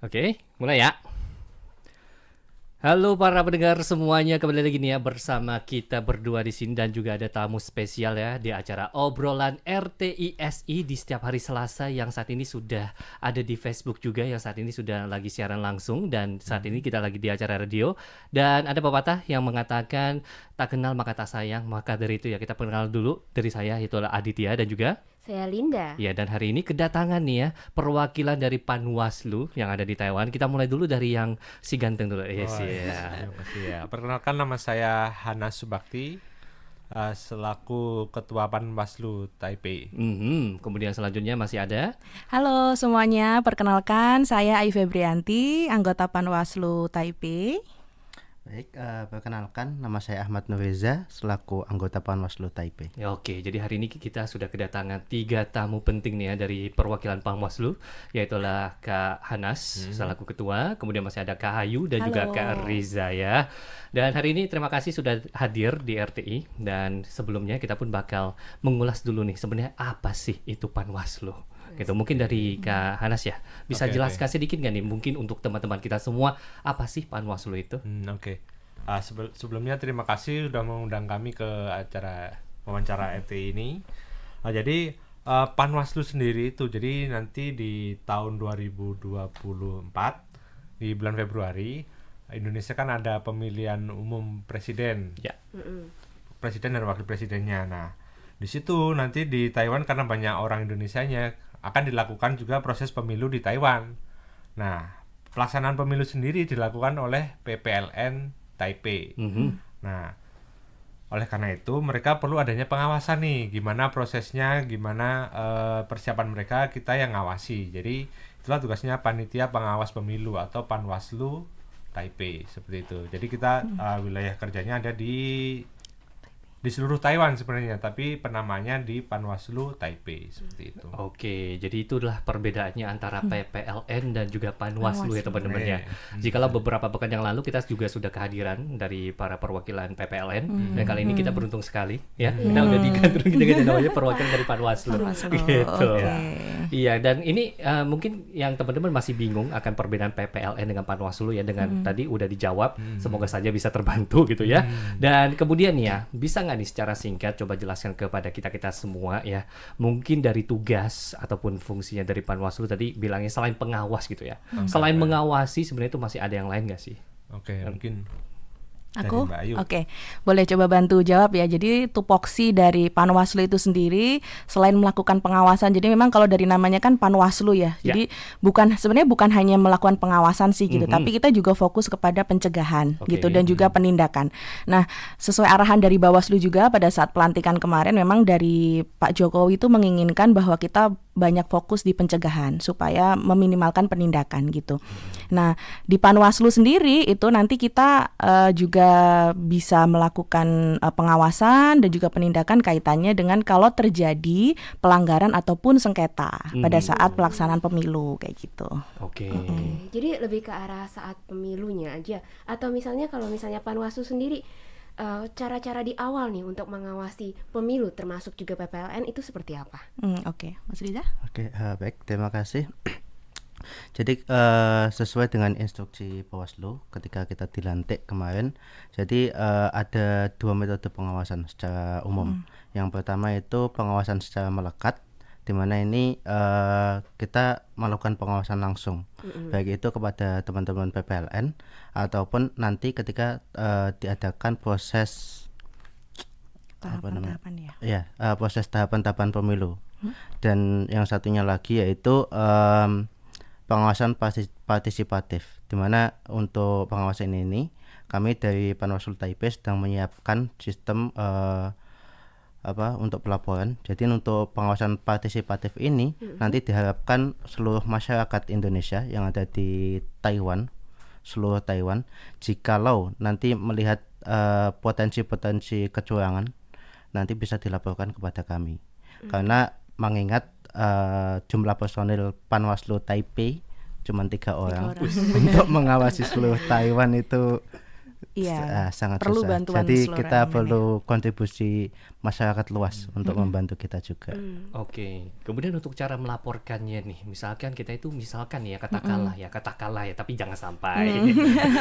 Oke, mulai ya. Halo para pendengar semuanya, kembali lagi nih ya bersama kita berdua di sini dan juga ada tamu spesial ya di acara obrolan RTISI di setiap hari Selasa yang saat ini sudah ada di Facebook juga, yang saat ini sudah lagi siaran langsung dan saat ini kita lagi di acara radio. Dan ada pepatah yang mengatakan tak kenal maka tak sayang, maka dari itu ya kita kenal dulu. Dari saya itu adalah Aditya dan juga Saya Linda. ya, dan hari ini kedatangan nih ya perwakilan dari Panwaslu yang ada di Taiwan. Kita mulai dulu dari yang si ganteng dulu. Yes, Oh, ya. terima kasih ya. Perkenalkan, nama saya Hana Subakti, selaku Ketua Panwaslu Taipei. Kemudian selanjutnya masih ada. Halo semuanya, perkenalkan saya Ai Febrianti, anggota Panwaslu Taipei. Baik, perkenalkan nama saya Ahmad Nurreza selaku anggota Panwaslu Taipei. Ya, oke, jadi hari ini kita sudah kedatangan 3 tamu penting nih ya dari perwakilan Panwaslu, yaitulah Kak Hanas selaku ketua, kemudian masih ada Kak Ayu dan juga Halo. Kak Riza ya. Dan hari ini terima kasih sudah hadir di RTI, dan sebelumnya kita pun bakal mengulas dulu nih sebenarnya apa sih itu Panwaslu. Gitu. Mungkin dari Kak Hanas ya, bisa Oke, jelaskan sedikit nggak nih mungkin untuk teman-teman kita semua apa sih Panwaslu itu? Oke. Sebelumnya terima kasih sudah mengundang kami ke acara wawancara RTI ini. Jadi Panwaslu sendiri itu jadi nanti di tahun 2024 di bulan Februari Indonesia kan ada pemilihan umum presiden. Ya. Presiden dan wakil presidennya. Nah, di situ nanti di Taiwan karena banyak orang Indonesianya akan dilakukan juga proses pemilu di Taiwan. Nah, pelaksanaan pemilu sendiri dilakukan oleh PPLN Taipei. Nah, oleh karena itu mereka perlu adanya pengawasan nih, gimana prosesnya, gimana persiapan mereka, kita yang ngawasi. Jadi itulah tugasnya panitia pengawas pemilu atau Panwaslu Taipei, seperti itu. Jadi kita wilayah kerjanya ada di seluruh Taiwan sebenarnya, tapi penamanya di Panwaslu Taipei, seperti itu. Oke, jadi itulah perbedaannya antara PPLN dan juga Panwaslu ya Panwaslu. teman-teman ya. Jikalau beberapa pekan yang lalu kita juga sudah kehadiran dari para perwakilan PPLN, dan kali ini kita beruntung sekali ya. Kita udah digandrung kita namanya perwakilan dari Panwaslu. Panwaslu, Gitu. oke. Iya, dan ini mungkin yang teman-teman masih bingung akan perbedaan PPLN dengan Panwaslu ya, dengan tadi udah dijawab. Semoga saja bisa terbantu gitu ya. Dan kemudian ya, bisa nggak nih secara singkat coba jelaskan kepada kita semua ya, mungkin dari tugas ataupun fungsinya dari Panwaslu tadi bilangnya selain pengawas gitu ya. Selain mengawasi sebenarnya itu masih ada yang lain nggak sih? Oke, mungkin Aku? dari Mbak Ayu. Oke, boleh coba bantu jawab ya. Jadi tupoksi dari Panwaslu itu sendiri selain melakukan pengawasan, jadi memang kalau dari namanya kan Panwaslu ya. Jadi sebenarnya bukan hanya melakukan pengawasan sih gitu, tapi kita juga fokus kepada pencegahan Oke. gitu dan juga penindakan. Nah, sesuai arahan dari Bawaslu juga pada saat pelantikan kemarin memang dari Pak Jokowi itu menginginkan bahwa kita banyak fokus di pencegahan supaya meminimalkan penindakan gitu. Nah, di Panwaslu sendiri itu nanti kita juga bisa melakukan pengawasan dan juga penindakan kaitannya dengan kalau terjadi pelanggaran ataupun sengketa pada saat pelaksanaan pemilu kayak gitu. Oke. Jadi lebih ke arah saat pemilunya aja. Atau misalnya kalau misalnya Panwaslu sendiri, cara-cara di awal nih untuk mengawasi pemilu termasuk juga PPLN itu seperti apa? Oke, Mas Riza? Oke, baik, terima kasih. Jadi sesuai dengan instruksi Bawaslu ketika kita dilantik kemarin, jadi ada 2 metode pengawasan secara umum. Yang pertama itu pengawasan secara melekat, di mana ini kita melakukan pengawasan langsung, baik itu kepada teman-teman PPLN ataupun nanti ketika diadakan proses Tahapan-tahapan ya. ya proses tahapan-tahapan pemilu. Dan yang satunya lagi yaitu pengawasan partisipatif, di mana untuk pengawasan ini kami dari Panwaslu Taipei sedang menyiapkan sistem untuk pelaporan. Jadi untuk pengawasan partisipatif ini nanti diharapkan seluruh masyarakat Indonesia yang ada di Taiwan, seluruh Taiwan, jikalau nanti melihat potensi-potensi kecurangan, nanti bisa dilaporkan kepada kami. Karena mengingat jumlah personil Panwaslu Taipei cuma 3 orang, untuk mengawasi seluruh Taiwan itu Iya, sangat perlu susah. bantuan Jadi seluruh kita elemen perlu kontribusi masyarakat luas untuk membantu kita juga. Oke, kemudian untuk cara melaporkannya nih, misalkan kita itu misalkan ya katakanlah ya, tapi jangan sampai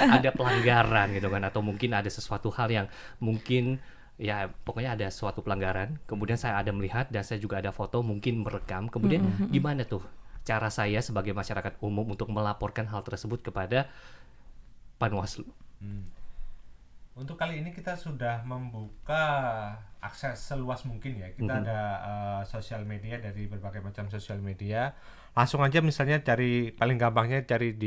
ada pelanggaran gitu kan, atau mungkin ada sesuatu hal yang mungkin ya pokoknya ada suatu pelanggaran, kemudian saya ada melihat dan saya juga ada foto mungkin merekam, kemudian gimana tuh cara saya sebagai masyarakat umum untuk melaporkan hal tersebut kepada Panwaslu? Untuk kali ini kita sudah membuka akses seluas mungkin ya. Kita ada sosial media dari berbagai macam sosial media. Langsung aja misalnya cari, paling gampangnya cari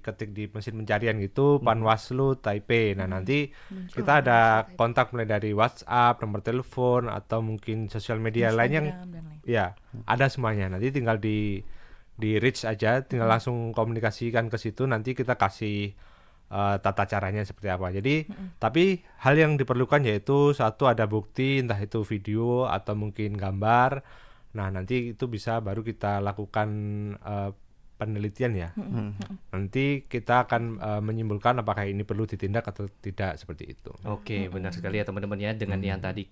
ketik di mesin pencarian gitu, Panwaslu Taipei. Nah, nanti kita ada kontak mulai dari WhatsApp, nomor telepon, atau mungkin sosial media lain yang Instagram dan lain. ya ada semuanya. Nanti tinggal di reach aja, tinggal langsung komunikasikan ke situ, nanti kita kasih tata caranya seperti apa. Jadi tapi hal yang diperlukan yaitu satu, ada bukti, entah itu video atau mungkin gambar. Nah, nanti itu bisa baru kita lakukan penelitian ya. Nanti kita akan menyimpulkan apakah ini perlu ditindak atau tidak, seperti itu. Oke, benar sekali ya teman-teman ya, dengan yang tadi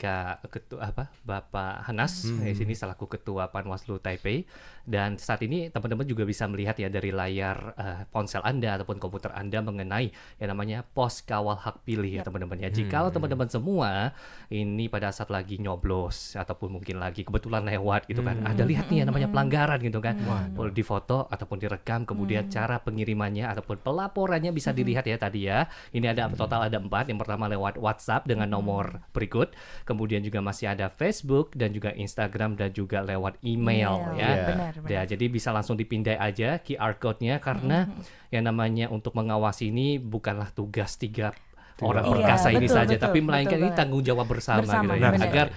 Bapak Hanas di sini selaku Ketua Panwaslu Taipei, dan saat ini teman-teman juga bisa melihat ya dari layar ponsel Anda ataupun komputer Anda mengenai yang namanya pos kawal hak pilih ya teman-teman ya. Jika teman-teman semua ini pada saat lagi nyoblos ataupun mungkin lagi kebetulan lewat gitu kan, ada lihat nih yang namanya pelanggaran gitu kan, boleh difoto ataupun direkam, kemudian cara pengirimannya ataupun pelaporannya bisa dilihat ya tadi ya. Ini ada total ada 4. Yang pertama lewat WhatsApp dengan nomor berikut, kemudian juga masih ada Facebook dan juga Instagram dan juga lewat email ya. Benar. Ya, jadi bisa langsung dipindai aja QR code-nya, karena yang namanya untuk mengawasi ini bukanlah tugas 3 orang Iya, perkasa ini betul, saja, betul, tapi melainkan betul ini banget. tanggung jawab bersama Bersama, gitu ya, benar. agar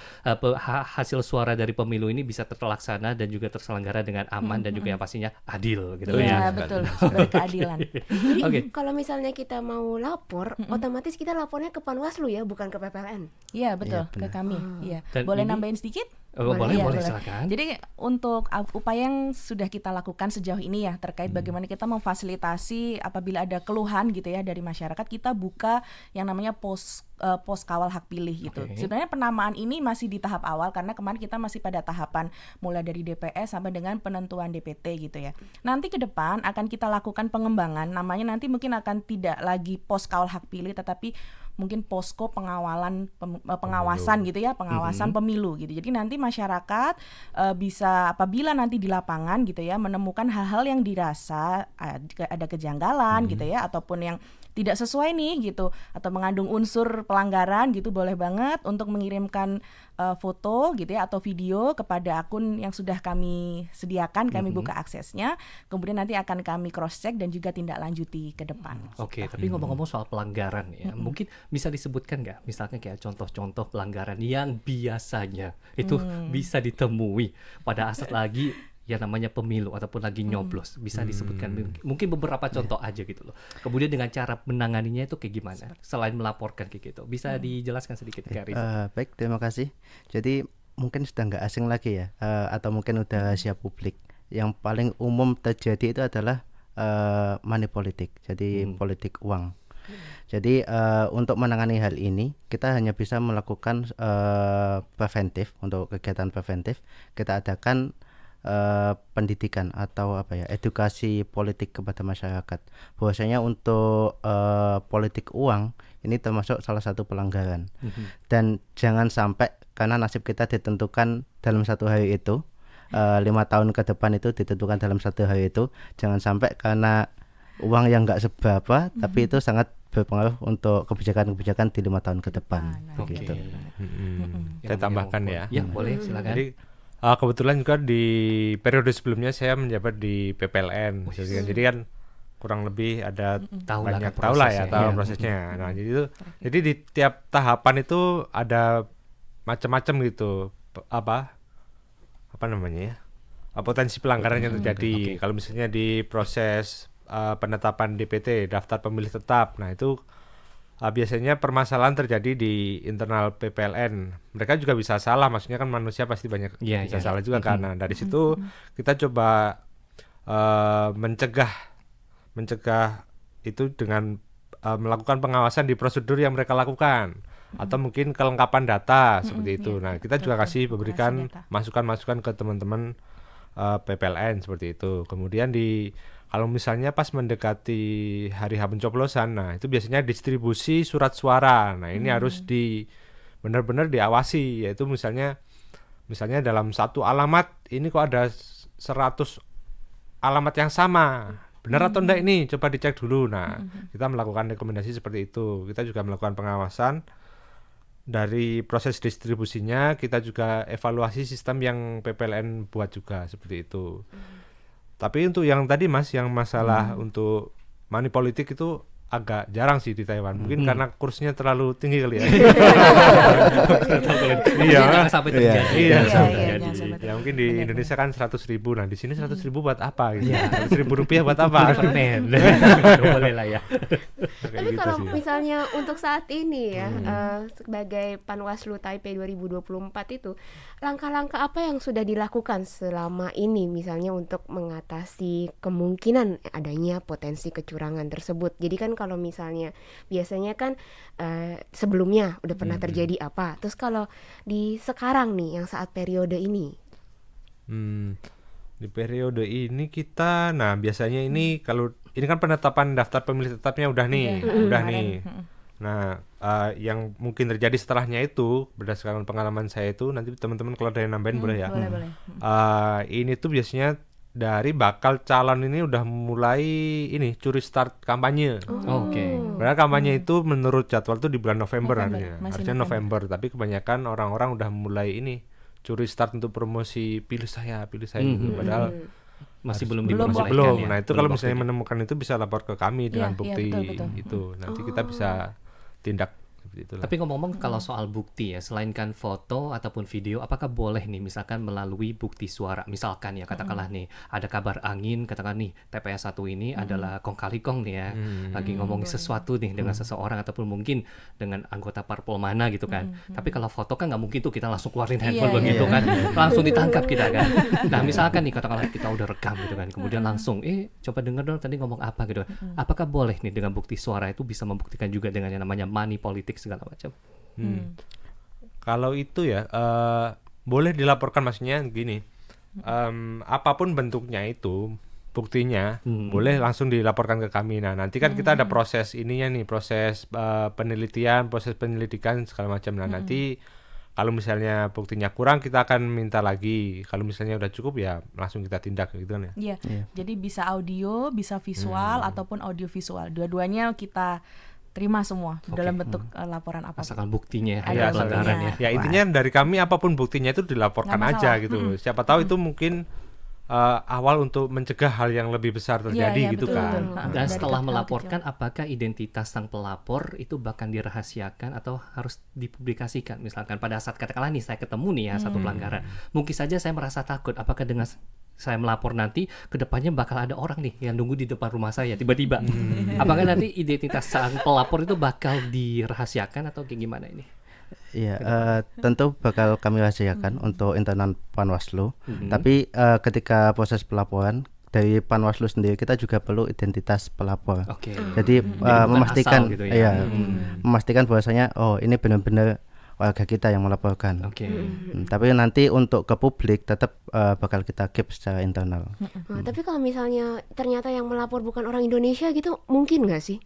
hasil suara dari pemilu ini bisa terlaksana dan juga terselenggara dengan aman dan juga yang pastinya adil gitu Iya, ya. betul. Berkeadilan. Jadi Oke. kalau misalnya kita mau lapor, otomatis kita lapornya ke Panwaslu ya, bukan ke PPLN. Iya, betul, Iya, ke kami. Iya. Dan Boleh ini- nambahin sedikit? Boleh, Iya, boleh silakan. Jadi untuk upaya yang sudah kita lakukan sejauh ini ya terkait bagaimana kita memfasilitasi apabila ada keluhan gitu ya dari masyarakat, kita buka yang namanya pos kawal hak pilih gitu. Oke. Sebenarnya penamaan ini masih di tahap awal karena kemarin kita masih pada tahapan mulai dari DPS sampai dengan penentuan DPT gitu ya. Nanti ke depan akan kita lakukan pengembangan, namanya nanti mungkin akan tidak lagi pos kawal hak pilih tetapi mungkin posko pengawasan gitu ya, pengawasan pemilu gitu. Jadi nanti masyarakat bisa apabila nanti di lapangan gitu ya menemukan hal-hal yang dirasa ada kejanggalan gitu ya, ataupun yang tidak sesuai nih gitu atau mengandung unsur pelanggaran gitu, boleh banget untuk mengirimkan foto gitu ya atau video kepada akun yang sudah kami sediakan, kami buka aksesnya, kemudian nanti akan kami cross check dan juga tindak lanjuti ke depan. Oke, tapi ngomong-ngomong soal pelanggaran ya, mungkin bisa disebutkan nggak, misalnya kayak contoh-contoh pelanggaran yang biasanya itu bisa ditemui pada saat lagi yang namanya pemilu ataupun lagi nyoblos, bisa disebutkan mungkin beberapa contoh aja gitu loh. Kemudian dengan cara menanganinya itu kayak gimana? Selain melaporkan kayak gitu, bisa dijelaskan sedikit Kak Riza? Baik, terima kasih. Jadi mungkin sudah nggak asing lagi ya, atau mungkin udah rahasia publik. Yang paling umum terjadi itu adalah money politik, jadi politik uang. Jadi untuk menangani hal ini kita hanya bisa melakukan preventif. Untuk kegiatan preventif kita adakan pendidikan atau edukasi politik kepada masyarakat. Bahwasanya untuk politik uang ini termasuk salah satu pelanggaran. Dan jangan sampai karena nasib kita ditentukan dalam satu hari itu, 5 tahun ke depan itu ditentukan dalam satu hari itu, jangan sampai karena uang yang nggak seberapa tapi itu sangat berpengaruh untuk kebijakan-kebijakan di 5 tahun ke depan. Oke. Begitu. Saya tambahkan ya. Ya, boleh silakan. Jadi kebetulan juga di periode sebelumnya saya menjabat di PPLN. Jadi kan kurang lebih ada Tahu lah banyak kan tahu lah ya, prosesnya, tahu ya. prosesnya. Nah, jadi di tiap tahapan itu ada macam-macam gitu. Apa namanya ya? Potensi pelanggaran yang terjadi. Kalau misalnya di proses penetapan DPT, daftar pemilih tetap. Nah, itu biasanya permasalahan terjadi di internal PPLN. Mereka juga bisa salah, maksudnya kan manusia pasti banyak bisa salah juga kan. Nah, dari situ kita coba mencegah itu dengan melakukan pengawasan di prosedur yang mereka lakukan, atau mungkin kelengkapan data seperti itu. Nah, kita juga kasih berikan masukan-masukan ke teman-teman PPLN seperti itu. Kemudian kalau misalnya pas mendekati hari H pencoblosan, nah itu biasanya distribusi surat suara. Nah, ini harus benar-benar diawasi, yaitu misalnya dalam satu alamat ini kok ada 100 alamat yang sama. Benar atau enggak ini? Coba dicek dulu. Nah, kita melakukan rekomendasi seperti itu. Kita juga melakukan pengawasan dari proses distribusinya. Kita juga evaluasi sistem yang PPLN buat juga seperti itu. Tapi untuk yang tadi Mas, yang masalah untuk money politik itu agak jarang sih di Taiwan. Mungkin karena kursnya terlalu tinggi kali ya. Iya, jangan sampai terjadi. Iya, jangan sampai ya mungkin di Indonesia kan 100.000. Nah, di sini 100.000 buat apa gitu? 100.000 rupiah buat apa? Permen. Boleh lah ya. Tapi gitu kalau sih. misalnya untuk saat ini ya, sebagai Panwaslu Taipei 2024 itu, langkah-langkah apa yang sudah dilakukan selama ini misalnya untuk mengatasi kemungkinan adanya potensi kecurangan tersebut? Jadi kan kalau misalnya biasanya kan sebelumnya udah pernah terjadi apa, terus kalau di sekarang nih yang saat periode ini. Di periode ini kita, nah biasanya ini kalau ini kan penetapan daftar pemilih tetapnya udah nih. Nah, yang mungkin terjadi setelahnya itu berdasarkan pengalaman saya itu, nanti teman-teman kalau ada yang nambahin boleh ya. Boleh. Ini tuh biasanya dari bakal calon ini udah mulai ini curi start kampanye. Oke. Padahal kampanye itu menurut jadwal tuh di bulan November harusnya. masih Harusnya November, tapi kebanyakan orang-orang udah mulai ini curi start untuk promosi pilih saya gitu. Padahal Masih belum belum. diperbolehkan ya. Nah, itu kalau misalnya menemukan itu bisa lapor ke kami dengan Iya, bukti betul. itu. Nanti kita bisa tindak seperti itulah. Tapi ngomong-ngomong kalau soal bukti ya, selain kan foto ataupun video, apakah boleh nih misalkan melalui bukti suara? Misalkan ya katakanlah nih ada kabar angin, katakan nih TPS 1 ini adalah kong kali kong nih ya, lagi ngomongin sesuatu nih dengan seseorang ataupun mungkin dengan anggota parpol mana gitu kan. Tapi kalau foto kan nggak mungkin tuh kita langsung keluarin handphone begitu kan, langsung ditangkap kita kan. Nah misalkan nih katakanlah kita udah rekam gitu kan, kemudian langsung coba denger dong tadi ngomong apa gitu. Apakah boleh nih dengan bukti suara itu bisa membuktikan juga dengan yang namanya money politik segala macam? Kalau itu ya boleh dilaporkan, maksudnya gini, apapun bentuknya itu buktinya boleh langsung dilaporkan ke kami. Nah nanti kan kita ada proses ininya nih, proses penelitian, proses penyelidikan segala macam. Nah nanti kalau misalnya buktinya kurang kita akan minta lagi. Kalau misalnya udah cukup ya langsung kita tindak gitu kan ya. Iya. Jadi bisa audio, bisa visual ataupun audio visual. Dua-duanya kita terima semua dalam bentuk laporan apa. Asalkan buktinya Ada ada pelanggaran ya. Ya intinya dari kami apapun buktinya itu dilaporkan Nggak aja masalah. gitu. Siapa tahu itu mungkin awal untuk mencegah hal yang lebih besar terjadi Iya, gitu betul, kan. betul. Dan Dari setelah hal melaporkan, apakah identitas sang pelapor itu bahkan dirahasiakan atau harus dipublikasikan? Misalkan pada saat katakanlah nih saya ketemu nih ya satu pelanggaran, mungkin saja saya merasa takut. Apakah dengan saya melapor nanti kedepannya bakal ada orang nih yang nunggu di depan rumah saya tiba-tiba? Apakah nanti identitas sang pelapor itu bakal dirahasiakan atau kayak gimana ini? Iya, tentu bakal kami rahasiakan untuk internal Panwaslu. Tapi ketika proses pelaporan dari Panwaslu sendiri kita juga perlu identitas pelapor. Oke. Jadi bukan memastikan, asal gitu ya. memastikan bahwasanya ini benar-benar warga kita yang melaporkan. Oke. Tapi nanti untuk ke publik tetap bakal kita keep secara internal. Nah, tapi kalau misalnya ternyata yang melapor bukan orang Indonesia gitu, mungkin nggak sih?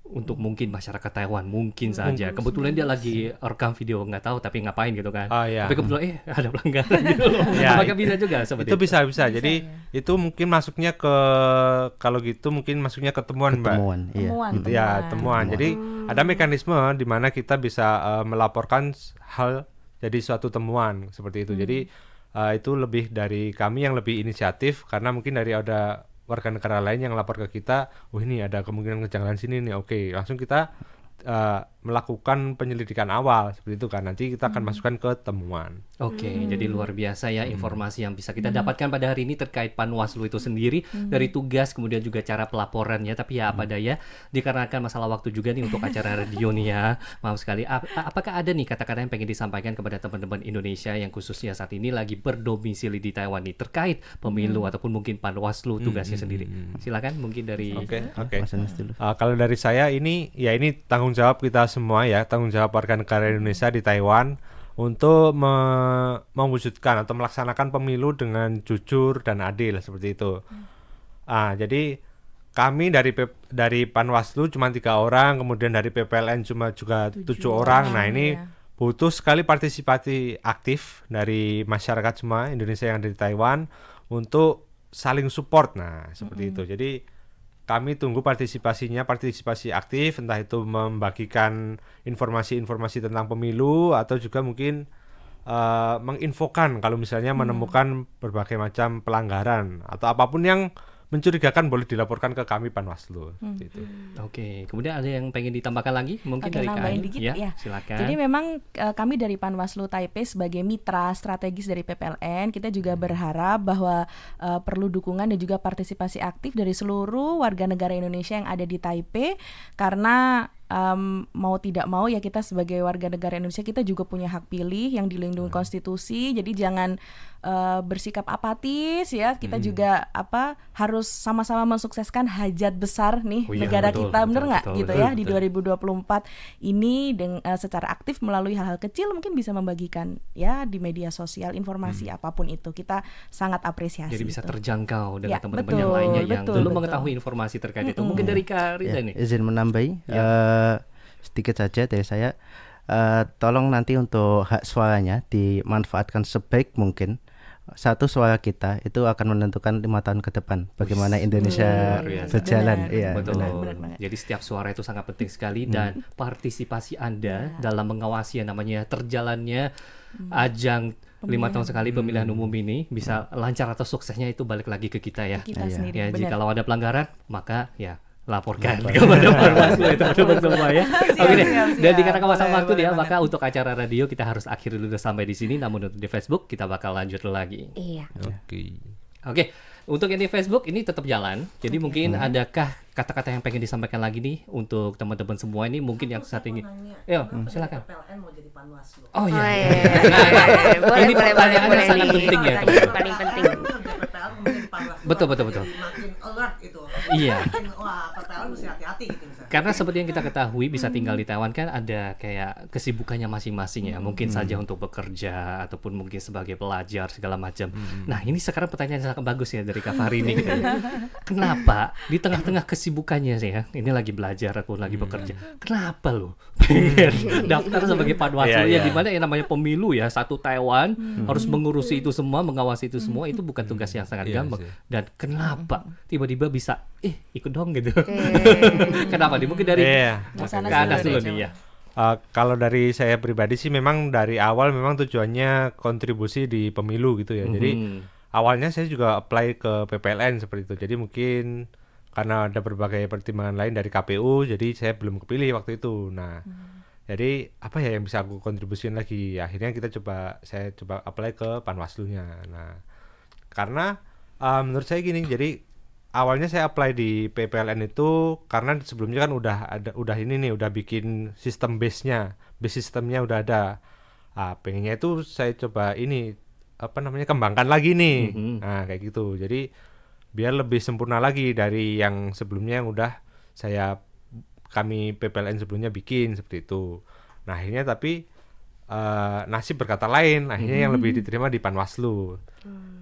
Untuk mungkin masyarakat Taiwan mungkin saja. Kebetulan dia lagi rekam video nggak tahu tapi ngapain gitu kan. Iya. Tapi kebetulan ada pelanggaran gitu loh. Ya, Apakah bisa juga seperti itu bisa. Jadi itu mungkin masuknya ke, kalau gitu mungkin masuknya ke temuan, Mbak. Temuan, iya. Ya, temuan. Jadi ada mekanisme di mana kita bisa melaporkan hal jadi suatu temuan seperti itu. Jadi itu lebih dari kami yang lebih inisiatif, karena mungkin dari ada warga negara lain yang lapor ke kita, ini ada kemungkinan kejanggalan sini nih. Oke, langsung kita melakukan penyelidikan awal seperti itu kan. Nanti kita akan masukkan ke temuan. Oke, jadi luar biasa ya informasi yang bisa kita dapatkan pada hari ini terkait Panwaslu itu sendiri, dari tugas kemudian juga cara pelaporannya. Tapi ya apa daya, dikarenakan masalah waktu juga nih untuk acara radio nih ya. Maaf sekali. Apakah ada nih kata-kata yang pengen disampaikan kepada teman-teman Indonesia yang khususnya saat ini lagi berdomisili di Taiwan nih terkait pemilu ataupun mungkin Panwaslu tugasnya sendiri? Silakan mungkin dari Oke. Mas Anas dulu. Kalau dari saya ini tanggung jawab kita semua ya, tanggung jawab warga negara Indonesia di Taiwan untuk mewujudkan atau melaksanakan pemilu dengan jujur dan adil seperti itu. Jadi kami dari Panwaslu cuma 3 orang, kemudian dari PPLN cuma juga 7 orang. Nah ini butuh sekali partisipasi aktif dari masyarakat semua Indonesia yang ada di Taiwan untuk saling support. Nah seperti itu. Jadi kami tunggu partisipasi aktif, entah itu membagikan informasi-informasi tentang pemilu atau juga mungkin menginfokan kalau misalnya menemukan berbagai macam pelanggaran atau apapun yang mencurigakan boleh dilaporkan ke kami Panwaslu. Gitu. Oke, kemudian ada yang pengen ditambahkan lagi mungkin Oke, dari nambahin KAI? dikit Ya, ya. silakan. Jadi memang kami dari Panwaslu Taipei sebagai mitra strategis dari PPLN, kita juga berharap bahwa perlu dukungan dan juga partisipasi aktif dari seluruh warga negara Indonesia yang ada di Taipei, karena mau tidak mau ya kita sebagai warga negara Indonesia kita juga punya hak pilih yang dilindungi konstitusi. Jadi jangan bersikap apatis ya. Kita juga harus sama-sama mensukseskan hajat besar nih Oh iya, negara betul, kita, betul, bener nggak betul, gitu betul, ya betul. di 2024 ini secara aktif melalui hal-hal kecil mungkin bisa membagikan ya di media sosial informasi apapun itu. Kita sangat apresiasi. Jadi bisa itu. terjangkau dengan Ya, teman-teman betul, yang lainnya yang betul, belum betul. mengetahui informasi terkait itu. Mungkin dari Kak Rita Ya, nih. izin menambahi sedikit saja dari saya. Tolong nanti untuk hak suaranya dimanfaatkan sebaik mungkin. Satu suara kita itu akan menentukan 5 tahun ke depan bagaimana Indonesia luar biasa. berjalan. Benar, Iya, Betul. benar. benar banget. Jadi setiap suara itu sangat penting sekali dan partisipasi Anda dalam mengawasi yang namanya terjalannya ajang 5 tahun sekali pemilihan umum ini bisa lancar atau suksesnya itu balik lagi ke kita ya. Kita Iya. sendiri Ya, benar. jikalau ada pelanggaran maka ya laporkan kepada Panwaslu itu teman semua ya. Oke deh. Dan dikarenakan masalah waktu ya, maka untuk acara radio kita harus akhiri dulu sampai di sini. Namun untuk di Facebook kita bakal lanjut lagi. Iya. Oke, untuk yang di Facebook ini tetap jalan. Jadi mungkin adakah kata-kata yang pengen disampaikan lagi nih untuk teman-teman semua ini mungkin yang saat ini. Ya, silakan. PLN mau jadi Panwaslu. Oh iya. Boleh, Ini pertanyaannya boleh sangat nih. penting ya, Pertanyaan teman-teman. paling penting. PPLN mau jadi Panwaslu. Betul, betul, betul. Jadi makin alert itu. Iya. Makin, wah, PPLN mesti hati-hati gitu misalnya. Karena seperti yang kita ketahui bisa tinggal di Taiwan kan ada kayak kesibukannya masing-masing ya. Mungkin saja untuk bekerja ataupun mungkin sebagai pelajar segala macam. Nah, ini sekarang pertanyaan yang sangat bagus ya dari Kak Fahri ini gitu ya. Kenapa di tengah-tengah kesibukannya sih ya, ini lagi belajar ataupun lagi bekerja. Kenapa lo pengen daftar sebagai Panwaslu Iya, yang iya. dimana yang namanya pemilu ya, satu Taiwan harus mengurusi itu semua, mengawasi itu semua, itu bukan tugas yang sangat Iya gampang. sih. Dan kenapa tiba-tiba bisa ikut dong gitu. Kenapa nih? Mungkin dari Iya. Mas Anas Kak Anas dulu dulu deh, nih ya. Kalau dari saya pribadi sih memang dari awal memang tujuannya kontribusi di pemilu gitu ya. Jadi awalnya saya juga apply ke PPLN seperti itu. Jadi mungkin karena ada berbagai pertimbangan lain dari KPU, jadi saya belum kepilih waktu itu. Nah, jadi apa ya yang bisa aku kontribusiin lagi? Akhirnya saya coba apply ke Panwaslunya. Nah, karena menurut saya gini, jadi awalnya saya apply di PPLN itu karena sebelumnya kan udah bikin sistem base sistemnya udah ada. Pengennya itu saya coba kembangkan lagi nih. Nah, kayak gitu. Jadi biar lebih sempurna lagi dari yang sebelumnya yang udah kami PPLN sebelumnya bikin seperti itu. Nah, akhirnya tapi nasib berkata lain, akhirnya yang lebih diterima di Panwaslu.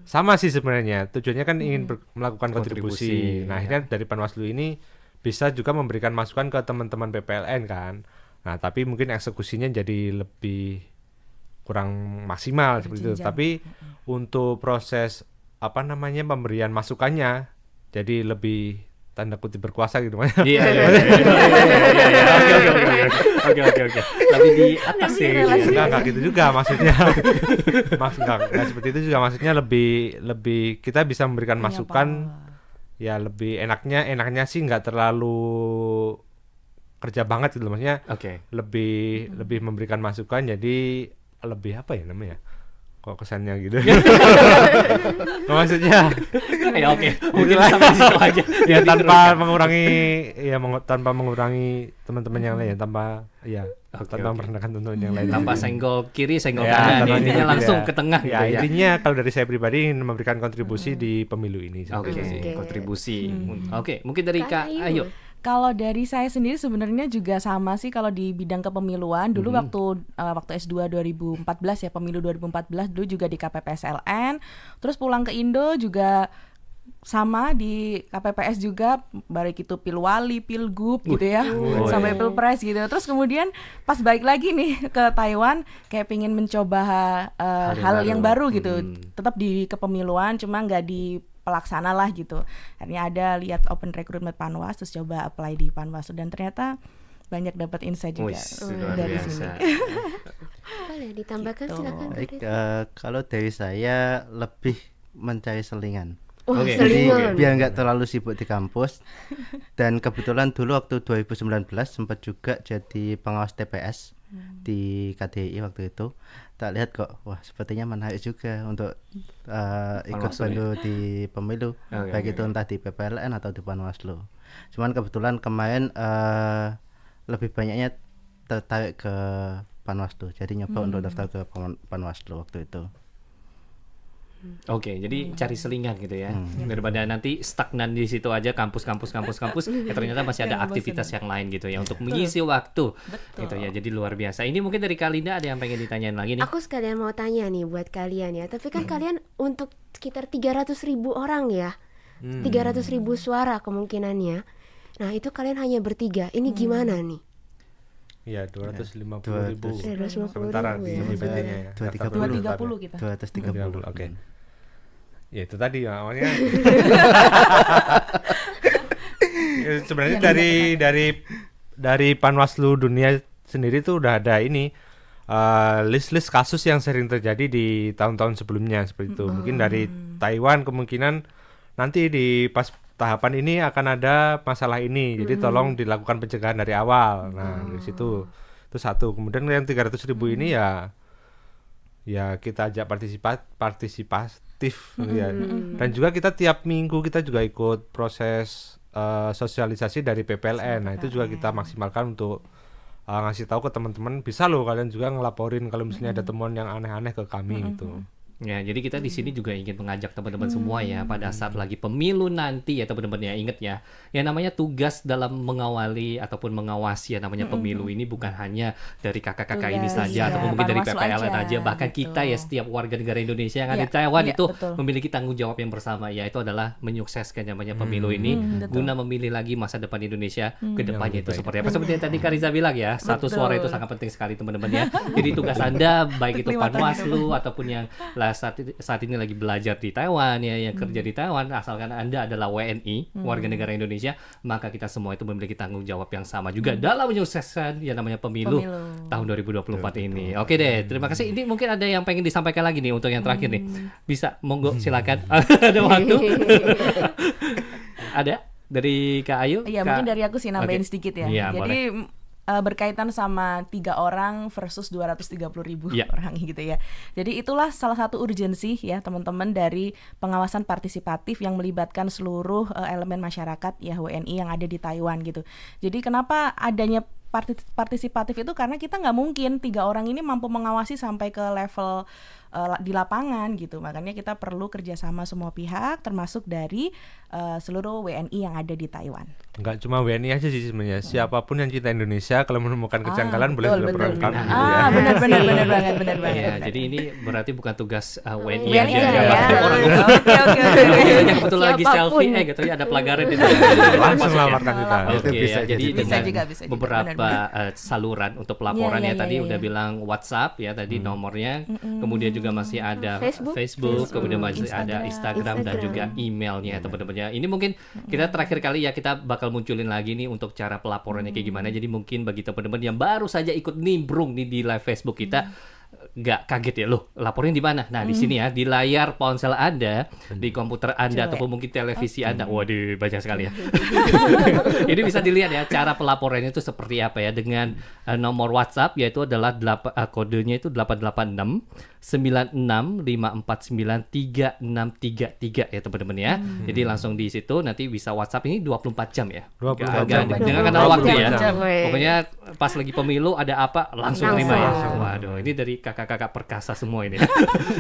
Sama sih sebenarnya, tujuannya kan ingin melakukan kontribusi. Nah, akhirnya dari Panwaslu ini bisa juga memberikan masukan ke teman-teman PPLN kan. Nah, tapi mungkin eksekusinya jadi lebih kurang maksimal seperti itu. Tapi untuk proses pemberian masukannya jadi lebih tanda kutip berkuasa gitu. Iya. Oke. Tapi di atas sih. Enggak gitu juga maksudnya. Enggak seperti itu juga maksudnya lebih kita bisa memberikan masukan ya lebih enaknya sih nggak terlalu kerja banget gitu, maksudnya Oke. lebih memberikan masukan, jadi lebih apa ya namanya, kok kesannya gitu. Maksudnya Ya oke, mungkin sampai di situ aja. ya tanpa mengurangi teman-teman yang lain, tanpa Oke. merendahkan teman-teman yang lain. Tanpa senggol kiri, senggol Ya, kanan, tanpa intinya gitu langsung ya. ke tengah Ya, gitu ya. intinya kalau dari saya pribadi ingin memberikan kontribusi di pemilu ini. Oke, Oke. kontribusi. Oke, mungkin dari Kak Ayu. Kalau dari saya sendiri sebenarnya juga sama sih kalau di bidang kepemiluan. Dulu waktu S2 2014 ya, pemilu 2014 dulu juga di KPPSLN. Terus pulang ke Indo juga sama di KPPS juga, baik itu Pilwali, Pilgub gitu ya, sampai Pilpres gitu. Terus kemudian pas balik lagi nih ke Taiwan, kayak pengen mencoba hal yang baru gitu. Tetap di kepemiluan, cuma nggak di pelaksana lah gitu. Akhirnya ada lihat open recruitment Panwas, terus coba apply di Panwas dan ternyata banyak dapat insight juga Luar dari biasa. sini. Boleh ditambahkan, Gitu. silakan. Baik, kalau dari saya lebih mencari selingan. Wah, Oke. Jadi selingan. biar nggak terlalu sibuk di kampus. Dan kebetulan dulu waktu 2019 sempat juga jadi pengawas TPS di KDI waktu itu. Tak lihat kok, wah sepertinya menarik juga untuk ikut Panwaslu bantu di pemilu, Oke, baik itu entah di PPLN atau di Panwaslu. Cuman kebetulan kemarin lebih banyaknya tertarik ke Panwaslu, jadi nyoba untuk daftar ke Panwaslu waktu itu. Oke, jadi cari selingan gitu ya. Daripada nanti stagnan di situ aja kampus, ya ternyata masih ada aktivitas yang lain gitu ya untuk mengisi waktu. Gitu ya. Jadi luar biasa. Ini mungkin dari Kalinda ada yang pengen ditanyain lagi nih. Aku sekalian mau tanya nih buat kalian ya. Tapi kan kalian untuk sekitar 300.000 orang ya. 300.000 suara kemungkinannya. Nah, itu kalian hanya bertiga. Ini gimana nih? Ya, 250.000 250.000 sementara di ya. PT-nya ya. 230 kita. 230. Oke. Ya itu tadi ya, awalnya. Ya, sebenarnya dari Panwaslu dunia sendiri tuh udah ada ini list-list kasus yang sering terjadi di tahun-tahun sebelumnya seperti itu. Mungkin dari Taiwan kemungkinan nanti di pas tahapan ini akan ada masalah ini. Jadi tolong dilakukan pencegahan dari awal. Nah, dari situ itu satu. Kemudian yang 300.000 ini ya kita ajak partisipatif ya. Dan juga kita tiap minggu kita juga ikut proses sosialisasi dari PPLN. Nah, itu juga kita maksimalkan untuk ngasih tahu ke teman-teman, bisa loh kalian juga ngelaporin kalau misalnya ada temuan yang aneh-aneh ke kami gitu. Ya, jadi kita di sini juga ingin mengajak teman-teman semua ya pada saat lagi pemilu nanti ya teman-teman ya, ingat ya. Yang namanya tugas dalam mengawali ataupun mengawasi ya namanya pemilu ini bukan hanya dari kakak-kakak ini Tugas, saja ataupun mungkin dari Panwaslu PPLN aja, aja, bahkan gitu. kita ya setiap warga negara Indonesia yang ada Ya, di Taiwan ya, itu betul. memiliki tanggung jawab yang bersama, yaitu adalah menyukseskan namanya pemilu ini guna memilih lagi masa depan Indonesia ke depannya itu seperti apa. Seperti yang tadi Kariza bilang ya, satu Betul. suara itu sangat penting sekali teman-teman ya. Jadi tugas Anda baik itu Terima kasih, Panwaslu ataupun yang saat ini lagi belajar di Taiwan ya, yang kerja di Taiwan, asalkan Anda adalah WNI, warga negara Indonesia, maka kita semua itu memiliki tanggung jawab yang sama juga dalam menyukseskan yang namanya pemilu tahun 2024 ini. Oke deh, terima kasih. Ini mungkin ada yang pengen disampaikan lagi nih untuk yang terakhir nih. Bisa, monggo silakan. Ada waktu. Ada dari Kak Ayu? Iya, Kak- mungkin dari aku sih nambahin Oke. sedikit ya. Iya, Jadi berkaitan sama 3 orang versus 230.000 Iya. orang gitu ya. Jadi itulah salah satu urgensi ya teman-teman dari pengawasan partisipatif yang melibatkan seluruh elemen masyarakat ya WNI yang ada di Taiwan gitu. Jadi kenapa adanya partisipatif itu karena kita nggak mungkin 3 orang ini mampu mengawasi sampai ke level di lapangan gitu. Makanya kita perlu kerjasama semua pihak termasuk dari seluruh WNI yang ada di Taiwan. Enggak cuma WNI aja sih sebenarnya. Siapapun yang cinta Indonesia kalau menemukan kejanggalan boleh betul, berperan betul. kami gitu ya. Benar banget. Iya, jadi ini berarti bukan tugas WNI WNI aja aja ya. ya. Orang Oke. yang betul lagi Siapapun. selfie gitu ya, ada pelagaran itu. Langsung laporkan kita. Oke, Itu bisa ya, jadi jadi. Bisa dengan juga, bisa juga. beberapa saluran untuk pelaporannya Iya, tadi iya. udah bilang WhatsApp ya tadi nomornya, kemudian juga masih ada Facebook, kemudian masih ada Instagram dan juga emailnya teman-teman ya. Ini mungkin kita terakhir kali ya kita bakal munculin lagi nih untuk cara pelaporannya kayak gimana. Jadi mungkin bagi teman-teman yang baru saja ikut nimbrung nih di live Facebook kita, nggak kaget ya, loh laporin di mana? Nah di sini ya, di layar ponsel Anda, di komputer Anda ataupun mungkin televisi Anda. Waduh, banyak sekali ya. Ini bisa dilihat ya cara pelaporannya itu seperti apa ya, dengan nomor WhatsApp yaitu adalah kodenya itu 886 965493633 ya teman-teman ya. Jadi langsung di situ nanti bisa WhatsApp, ini 24 jam ya. 24 Nggak jam. dengan kenal waktu ya. 24 jam, weh. Pokoknya pas lagi pemilu ada apa langsung Langsung. terima ya. Waduh, ini dari kakak-kakak perkasa semua ini.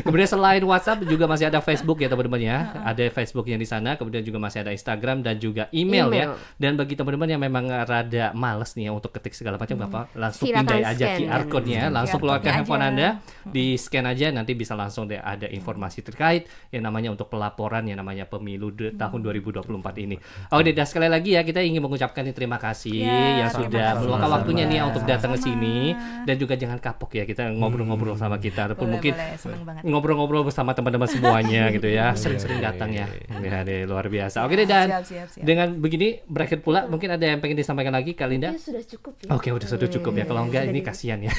Kemudian selain WhatsApp juga masih ada Facebook ya teman-teman ya. Ada Facebooknya di sana, kemudian juga masih ada Instagram dan juga email ya. Dan bagi teman-teman yang memang rada males nih ya untuk ketik segala macam, apa langsung Silakan pindai aja scan. QR code-nya, langsung keluarkan code-nya handphone aja. Anda, di scan aja, nanti bisa langsung deh ada informasi terkait yang namanya untuk pelaporan yang namanya pemilu tahun 2024 ini. Oke, dan sekali lagi ya kita ingin mengucapkan terima kasih yang terima sudah kasih. meluangkan waktunya nih ya untuk datang ke Sama-sama. sini, dan juga jangan kapok ya kita ngobrol-ngobrol sama kita ataupun mungkin seneng banget. ngobrol-ngobrol bersama teman-teman semuanya gitu ya. Sering-sering datang ya. Ya deh, luar biasa. Oke deh, dan Siap. dengan begini berakhir pula, mungkin ada yang pengen disampaikan lagi Kak Linda? Ini sudah cukup ya. Oke, sudah cukup ya. Kalau enggak Sudah ini di- kasihan ya.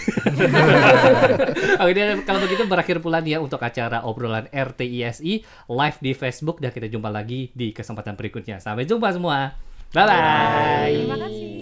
Oke, dan kalau begitu berakhir pula nih ya untuk acara obrolan RTISI live di Facebook, dan kita jumpa lagi di kesempatan berikutnya. Sampai jumpa semua. Bye bye. Terima kasih.